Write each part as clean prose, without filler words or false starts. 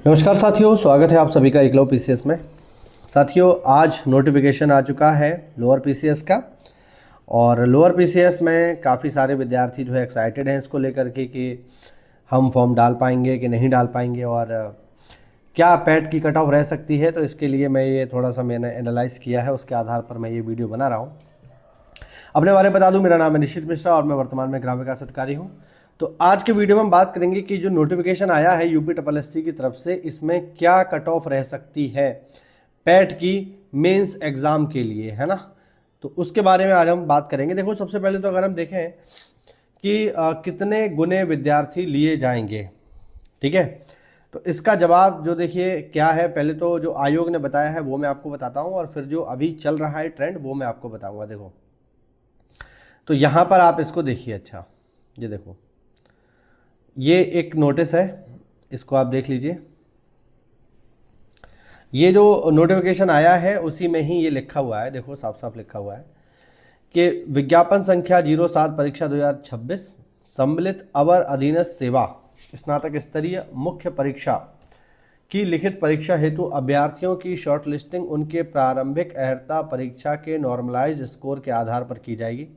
नमस्कार साथियों, स्वागत है आप सभी का एकलव्य पीसीएस में। साथियों, आज नोटिफिकेशन आ चुका है लोअर पीसीएस का। और लोअर पीसीएस में काफ़ी सारे विद्यार्थी जो है एक्साइटेड हैं इसको लेकर के कि हम फॉर्म डाल पाएंगे कि नहीं डाल पाएंगे और क्या पैट की कट ऑफ रह सकती है। तो इसके लिए मैं ये थोड़ा सा मैंने एनालाइज किया है, उसके आधार पर मैं ये वीडियो बना रहा हूँ। अपने बारे में बता दूँ, मेरा नाम है निशित मिश्रा और मैं वर्तमान में ग्राम विकास अधिकारी हूँ। तो आज के वीडियो में हम बात करेंगे कि जो नोटिफिकेशन आया है यूपीएससी की तरफ से, इसमें क्या कट ऑफ रह सकती है पैट की मेंस एग्ज़ाम के लिए, है ना। तो उसके बारे में आज हम बात करेंगे। देखो, सबसे पहले तो अगर हम देखें कि कितने गुने विद्यार्थी लिए जाएंगे, ठीक है, तो इसका जवाब जो देखिए क्या है, पहले तो जो आयोग ने बताया है वो मैं आपको बताता हूँ और फिर जो अभी चल रहा है ट्रेंड वो मैं आपको बताऊँगा। देखो, तो यहाँ पर आप इसको देखिए। अच्छा, ये देखो, ये एक नोटिस है, इसको आप देख लीजिए। ये जो नोटिफिकेशन आया है उसी में ही ये लिखा हुआ है, देखो साफ साफ लिखा हुआ है कि विज्ञापन संख्या 07 परीक्षा 2026 सम्मिलित अवर अधीनस्थ सेवा स्नातक स्तरीय मुख्य परीक्षा की लिखित परीक्षा हेतु अभ्यर्थियों की शॉर्टलिस्टिंग उनके प्रारंभिक अर्हता परीक्षा के नॉर्मलाइज्ड स्कोर के आधार पर की जाएगी।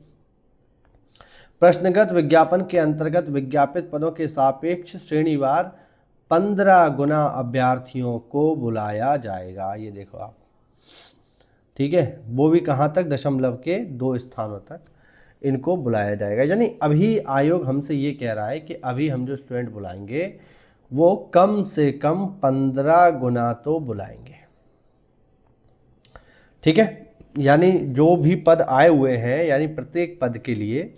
प्रश्नगत विज्ञापन के अंतर्गत विज्ञापित पदों के सापेक्ष श्रेणीवार 15 गुना अभ्यर्थियों को बुलाया जाएगा। ये देखो आप, ठीक है, वो भी कहाँ तक, दशमलव के 2 स्थानों तक इनको बुलाया जाएगा। यानी अभी आयोग हमसे ये कह रहा है कि अभी हम जो स्टूडेंट बुलाएंगे वो कम से कम 15 गुना तो बुलाएंगे, ठीक है। यानी जो भी पद आए हुए हैं, यानी प्रत्येक पद के लिए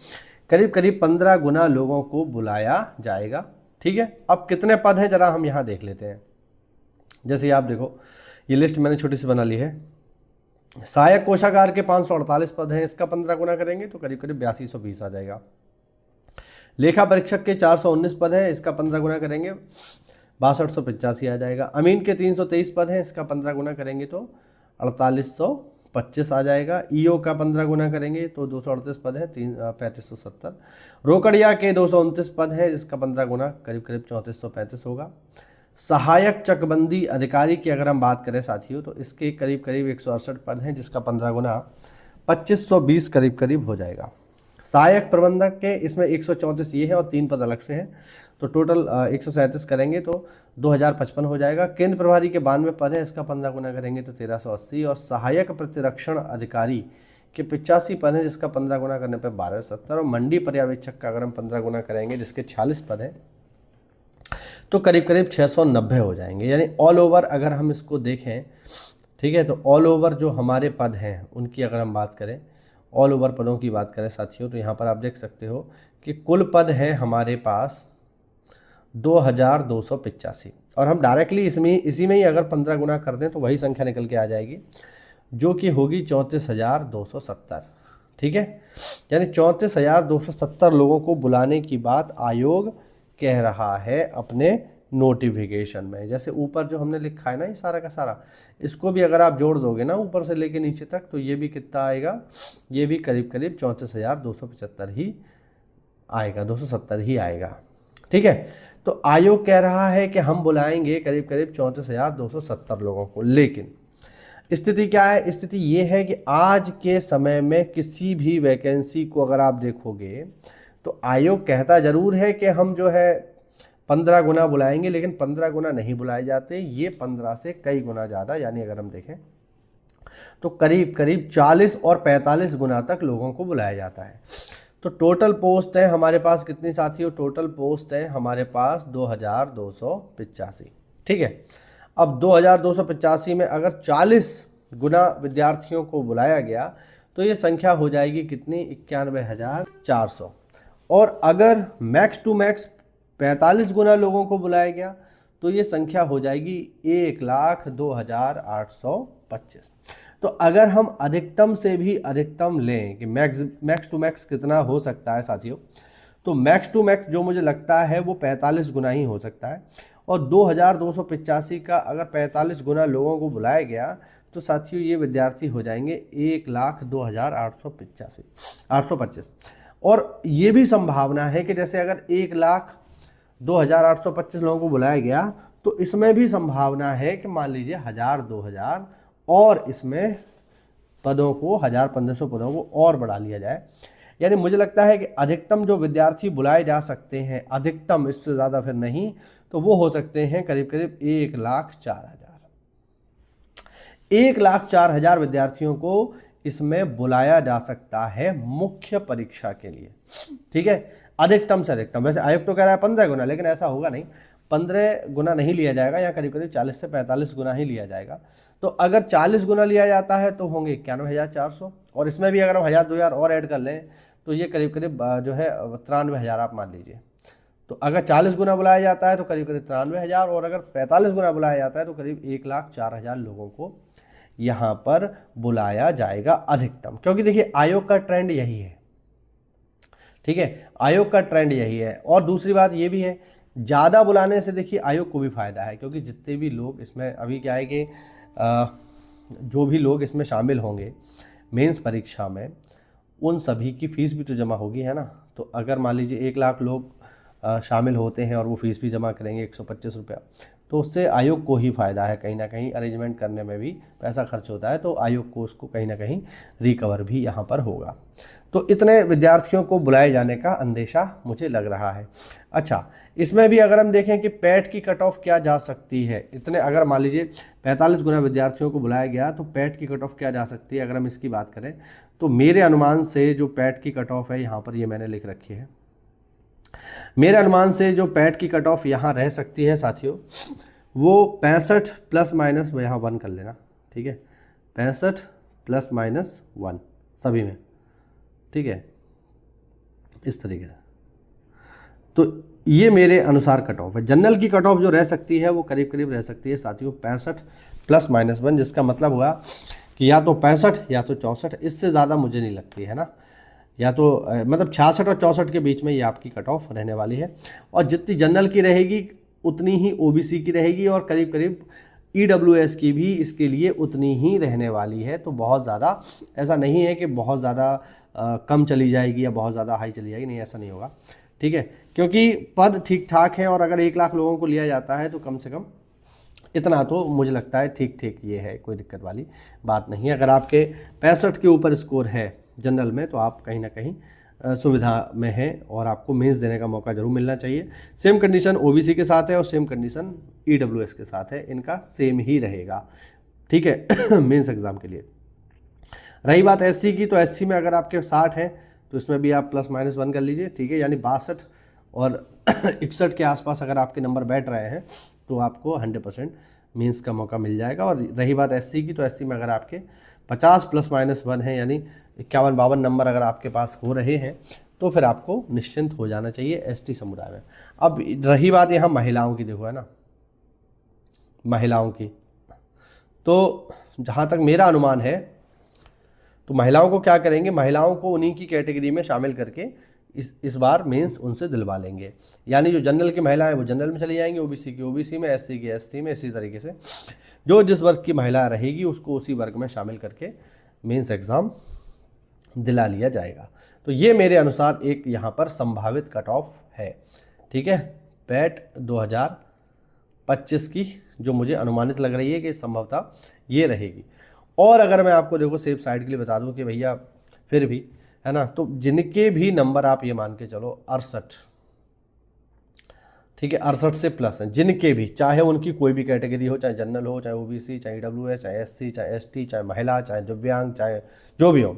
करीब करीब 15 गुना लोगों को बुलाया जाएगा, ठीक है। अब कितने पद हैं जरा हम यहाँ देख लेते हैं। जैसे आप देखो, ये लिस्ट मैंने छोटी सी बना ली है। सहायक कोषागार के 548 पद हैं, इसका 15 गुना करेंगे तो करीब करीब 8220 आ जाएगा। लेखा परीक्षक के 419 पद हैं, इसका 15 गुना करेंगे 6285 आ जाएगा। अमीन के 323 पद हैं, इसका 15 गुना करेंगे तो 4825 आ जाएगा। ईओ का 15 गुना करेंगे तो 238 पद है 3570। रोकड़िया के 229 पद है, जिसका 15 गुना करीब करीब 3435 होगा। सहायक चकबंदी अधिकारी की अगर हम बात करें साथियों, तो इसके करीब करीब 168 पद हैं, जिसका 15 गुना 2520 करीब करीब हो जाएगा। सहायक प्रबंधक के इसमें 134 ये है और 3 पद अलग से हैं, तो टोटल 137 करेंगे तो 2055 हो जाएगा। केंद्र प्रभारी के 92 पद हैं, इसका 15 गुना करेंगे तो 1380। और सहायक प्रतिरक्षण अधिकारी के 85 पद हैं, जिसका 15 गुना करने पर 1270। और मंडी पर्यवेक्षक का अगर हम 15 गुना करेंगे, जिसके 46 पद हैं, तो करीब करीब 690 हो जाएंगे। यानी ऑल ओवर अगर हम इसको देखें, ठीक है, तो ऑल ओवर जो हमारे पद हैं उनकी अगर हम बात करें, ऑल ओवर पदों की बात करें साथियों, तो यहाँ पर आप देख सकते हो कि कुल पद हैं हमारे पास 2285। और हम डायरेक्टली इसी में ही अगर 15 गुना कर दें तो वही संख्या निकल के आ जाएगी, जो कि होगी 34,270, ठीक है। यानी 34,270 लोगों को बुलाने की बात आयोग कह रहा है अपने नोटिफिकेशन में। जैसे ऊपर जो हमने लिखा है ना, ये सारा का सारा, इसको भी अगर आप जोड़ दोगे ना ऊपर से लेके नीचे तक, तो ये भी कितना आएगा, ये भी करीब करीब 34,275 ही आएगा, 270 ही आएगा, ठीक है। तो आयोग कह रहा है कि हम बुलाएंगे करीब करीब 34,270 लोगों को। लेकिन स्थिति क्या है, स्थिति ये है कि आज के समय में किसी भी वैकेंसी को अगर आप देखोगे तो आयोग कहता ज़रूर है कि हम जो है 15 गुना बुलाएंगे, लेकिन 15 गुना नहीं बुलाए जाते, ये 15 से कई गुना ज़्यादा, यानी अगर हम देखें तो करीब करीब 40 और 45 गुना तक लोगों को बुलाया जाता है। तो टोटल पोस्ट है हमारे पास कितनी साथियों, टोटल पोस्ट है हमारे पास 2285, ठीक है। अब 2285 में अगर 40 गुना विद्यार्थियों को बुलाया गया तो ये संख्या हो जाएगी कितनी, 91,400। और अगर मैक्स टू मैक्स 45 गुना लोगों को बुलाया गया तो ये संख्या हो जाएगी 1,02,825। तो अगर हम अधिकतम से भी अधिकतम लें कि मैक्स टू मैक्स कितना हो सकता है साथियों, तो मैक्स टू मैक्स जो मुझे लगता है वो 45 गुना ही हो सकता है। और 2285 का अगर 45 गुना लोगों को बुलाया गया तो साथियों ये विद्यार्थी हो जाएंगे 1,02,825। और ये भी संभावना है कि जैसे अगर 1,02,825 लोगों को बुलाया गया तो इसमें भी संभावना है कि मान लीजिए 1000 2000 और इसमें पदों को 1500 पदों को और बढ़ा लिया जाए। यानी मुझे लगता है कि अधिकतम जो विद्यार्थी बुलाए जा सकते हैं, अधिकतम, इससे ज़्यादा फिर नहीं, तो वो हो सकते हैं करीब करीब 1,04,000। 1,04,000 विद्यार्थियों को इसमें बुलाया जा सकता है मुख्य परीक्षा के लिए। ठीक है, अधिकतम से अधिकतम। वैसे आयोग तो कह रहा है 15 गुना, लेकिन ऐसा होगा नहीं, 15 गुना नहीं लिया जाएगा, या करीब करीब 40 से 45 गुना ही लिया जाएगा। तो अगर 40 गुना लिया जाता है तो होंगे 91,400, और इसमें भी अगर हम 1000 2000 और ऐड कर लें तो ये करीब करीब जो है 93,000 आप मान लीजिए। तो अगर 40 गुना बुलाया जाता है तो करीब करीब 93,000, और अगर 45 गुना बुलाया जाता है तो करीब 1,04,000 लोगों को यहाँ पर बुलाया जाएगा अधिकतम। क्योंकि देखिए आयोग का ट्रेंड यही है। ठीक है, आयोग का ट्रेंड यही है। और दूसरी बात ये भी है, ज़्यादा बुलाने से देखिए आयोग को भी फ़ायदा है, क्योंकि जितने भी लोग इसमें अभी क्या है कि जो भी लोग इसमें शामिल होंगे मेंस परीक्षा में, उन सभी की फ़ीस भी तो जमा होगी, है ना। तो अगर मान लीजिए 1 लाख लोग शामिल होते हैं और वो फ़ीस भी जमा करेंगे 125 रुपया, तो उससे आयोग को ही फ़ायदा है। कहीं ना कहीं अरेंजमेंट करने में भी पैसा खर्च होता है, तो आयोग को उसको कहीं ना कहीं रिकवर भी यहाँ पर होगा। तो इतने विद्यार्थियों को बुलाए जाने का अंदेशा मुझे लग रहा है। अच्छा, इसमें भी अगर हम देखें कि पैट की कट ऑफ क्या जा सकती है, इतने अगर मान लीजिए 45 गुना विद्यार्थियों को बुलाया गया तो पैट की कट ऑफ क्या जा सकती है, अगर हम इसकी बात करें तो मेरे अनुमान से जो पैट की कट ऑफ है, यहाँ पर ये मैंने लिख रखी है, मेरे अनुमान से जो पैट की कट ऑफ यहाँ रह सकती है साथियों, वो 65 प्लस माइनस, वो यहाँ 1 कर लेना। ठीक है, 65 प्लस माइनस 1 सभी में। ठीक है, इस तरीके से। तो ये मेरे अनुसार कट ऑफ है। जनरल की कट ऑफ जो रह सकती है वो करीब करीब रह सकती है साथियों 65 प्लस माइनस 1, जिसका मतलब हुआ कि या तो 65 या तो 64, इससे ज़्यादा मुझे नहीं लगती है ना। या तो मतलब 66 और 64 के बीच में ये आपकी कट ऑफ रहने वाली है। और जितनी जनरल की रहेगी उतनी ही ओबीसी की रहेगी, और करीब करीब ईडब्ल्यूएस की भी इसके लिए उतनी ही रहने वाली है। तो बहुत ज़्यादा ऐसा नहीं है कि बहुत ज़्यादा कम चली जाएगी या बहुत ज़्यादा हाई चली जाएगी, नहीं, ऐसा नहीं होगा। ठीक है, क्योंकि पद ठीक ठाक है, और अगर 1 लाख लोगों को लिया जाता है तो कम से कम इतना तो मुझे लगता है ठीक ठीक ये है, कोई दिक्कत वाली बात नहीं है। अगर आपके 65 के ऊपर स्कोर है जनरल में तो आप कहीं ना कहीं सुविधा में हैं, और आपको मेंस देने का मौका जरूर मिलना चाहिए। सेम कंडीशन ओबीसी के साथ है और सेम कंडीशन ईडब्ल्यूएस के साथ है, इनका सेम ही रहेगा। ठीक है मेंस एग्ज़ाम के लिए। रही बात एससी की, तो एससी में अगर आपके 60 हैं तो इसमें भी आप प्लस माइनस 1 कर लीजिए। ठीक है, यानी 62 और 61 के आसपास अगर आपके नंबर बैठ रहे हैं तो आपको 100% मीन्स का मौका मिल जाएगा। और रही बात एससी की, तो एससी में अगर आपके 50 प्लस माइनस 1 है, यानी 51-52 नंबर अगर आपके पास हो रहे हैं तो फिर आपको निश्चिंत हो जाना चाहिए एसटी समुदाय में। अब रही बात यहाँ महिलाओं की, देखो है ना, महिलाओं की, तो जहाँ तक मेरा अनुमान है तो महिलाओं को क्या करेंगे, महिलाओं को उन्हीं की कैटेगरी में शामिल करके इस बार मेंस उनसे दिलवा लेंगे। यानी जो जनरल की महिला है वो जनरल में चली जाएंगी, ओबीसी की ओबीसी में, एससी की एसटी में, इसी तरीके से जो जिस वर्ग की महिला रहेगी उसको उसी वर्ग में शामिल करके मेंस एग्ज़ाम दिला लिया जाएगा। तो ये मेरे अनुसार एक यहाँ पर संभावित कट ऑफ है। ठीक है, पैट 2025 की जो मुझे अनुमानित लग रही है कि संभवतः ये रहेगी। और अगर मैं आपको देखो सेफ साइड के लिए बता दूं कि भैया फिर भी है ना, तो जिनके भी नंबर आप ये मान के चलो 68, ठीक है, 68 से प्लस हैं, जिनके भी, चाहे उनकी कोई भी कैटेगरी हो, चाहे जनरल हो, चाहे ओबीसी, चाहे ईडब्ल्यूएस, चाहे एससी, चाहे एसटी, चाहे महिला, चाहे दिव्यांग, चाहे जो भी हो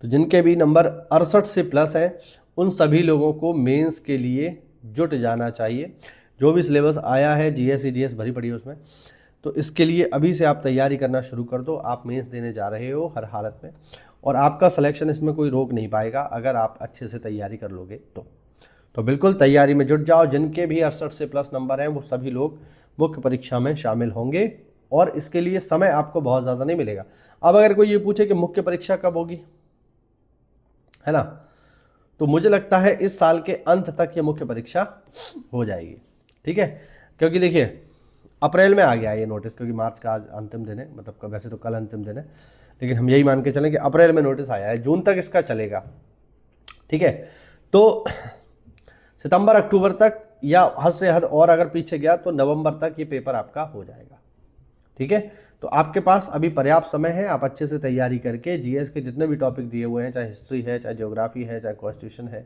तो जिनके भी नंबर 68 से प्लस हैं उन सभी लोगों को मेंस के लिए जुट जाना चाहिए। जो भी सिलेबस आया है, जीएस ईडीएस भरी पड़ी है उसमें, तो इसके लिए अभी से आप तैयारी करना शुरू कर दो। आप मेंस देने जा रहे हो हर हालत में, और आपका सिलेक्शन इसमें कोई रोक नहीं पाएगा अगर आप अच्छे से तैयारी कर लोगे तो बिल्कुल तैयारी में जुट जाओ। जिनके भी 68 से प्लस नंबर हैं वो सभी लोग मुख्य परीक्षा में शामिल होंगे, और इसके लिए समय आपको बहुत ज़्यादा नहीं मिलेगा। अब अगर कोई ये पूछे कि मुख्य परीक्षा कब होगी, है ना, तो मुझे लगता है इस साल के अंत तक ये मुख्य परीक्षा हो जाएगी। ठीक है, क्योंकि देखिए अप्रैल में आ गया ये नोटिस, क्योंकि मार्च का आज अंतिम दिन है, मतलब वैसे तो कल अंतिम दिन है, लेकिन हम यही मान के चलें कि अप्रैल में नोटिस आया है, जून तक इसका चलेगा। ठीक है, तो सितंबर अक्टूबर तक या हद से हद और अगर पीछे गया तो नवंबर तक ये पेपर आपका हो जाएगा। ठीक है, तो आपके पास अभी पर्याप्त समय है, आप अच्छे से तैयारी करके जीएस के जितने भी टॉपिक दिए हुए हैं, चाहे हिस्ट्री है, चाहे ज्योग्राफी है, चाहे कॉन्स्टिट्यूशन है,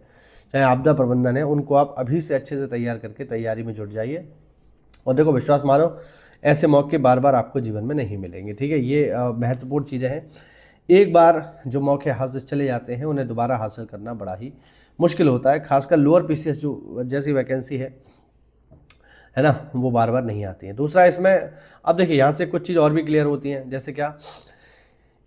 चाहे आपदा प्रबंधन है, उनको आप अभी से अच्छे से तैयार करके तैयारी में जुट जाइए। और देखो, विश्वास मानो, ऐसे मौके बार बार आपको जीवन में नहीं मिलेंगे। ठीक है, ये महत्वपूर्ण चीज़ें हैं। एक बार जो मौके हाथ से चले जाते हैं उन्हें दोबारा हासिल करना बड़ा ही मुश्किल होता है, खासकर लोअर पीसीएस जो जैसी वैकेंसी है ना, वो बार बार नहीं आती है। दूसरा इसमें, अब देखिए यहाँ से कुछ चीज़ और भी क्लियर होती हैं, जैसे क्या,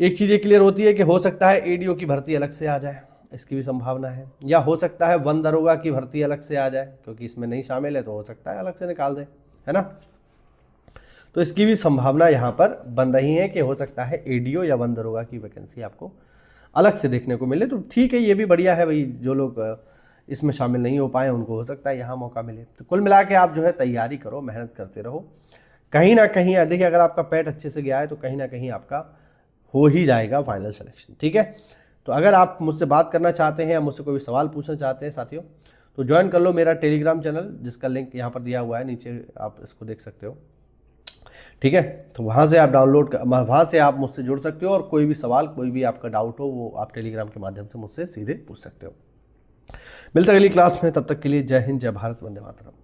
एक चीज़ ये क्लियर होती है कि हो सकता है एडीओ की भर्ती अलग से आ जाए, इसकी भी संभावना है, या हो सकता है वन दरोगा की भर्ती अलग से आ जाए, क्योंकि इसमें नहीं शामिल है तो हो सकता है अलग से निकाल दे, है ना। तो इसकी भी संभावना यहाँ पर बन रही है कि हो सकता है एडीओ या वन दरोगा की वैकेंसी आपको अलग से देखने को मिले। तो ठीक है, ये भी बढ़िया है भाई, जो लोग इसमें शामिल नहीं हो पाए उनको हो सकता है यहाँ मौका मिले। तो कुल मिला के आप जो है तैयारी करो, मेहनत करते रहो, कहीं ना कहीं देखिए अगर आपका पैट अच्छे से गया है तो कहीं ना कहीं आपका हो ही जाएगा फाइनल सिलेक्शन। ठीक है, तो अगर आप मुझसे बात करना चाहते हैं या मुझसे कोई भी सवाल पूछना चाहते हैं साथियों, तो ज्वाइन कर लो मेरा टेलीग्राम चैनल, जिसका लिंक यहाँ पर दिया हुआ है नीचे, आप इसको देख सकते हो। ठीक है, तो वहाँ से आप वहाँ से आप मुझसे जुड़ सकते हो, और कोई भी सवाल, कोई भी आपका डाउट हो, वो आप टेलीग्राम के माध्यम से मुझसे सीधे पूछ सकते हो। मिलते हैं अगली क्लास में, तब तक के लिए जय हिंद, जय भारत, वंदे मातरम।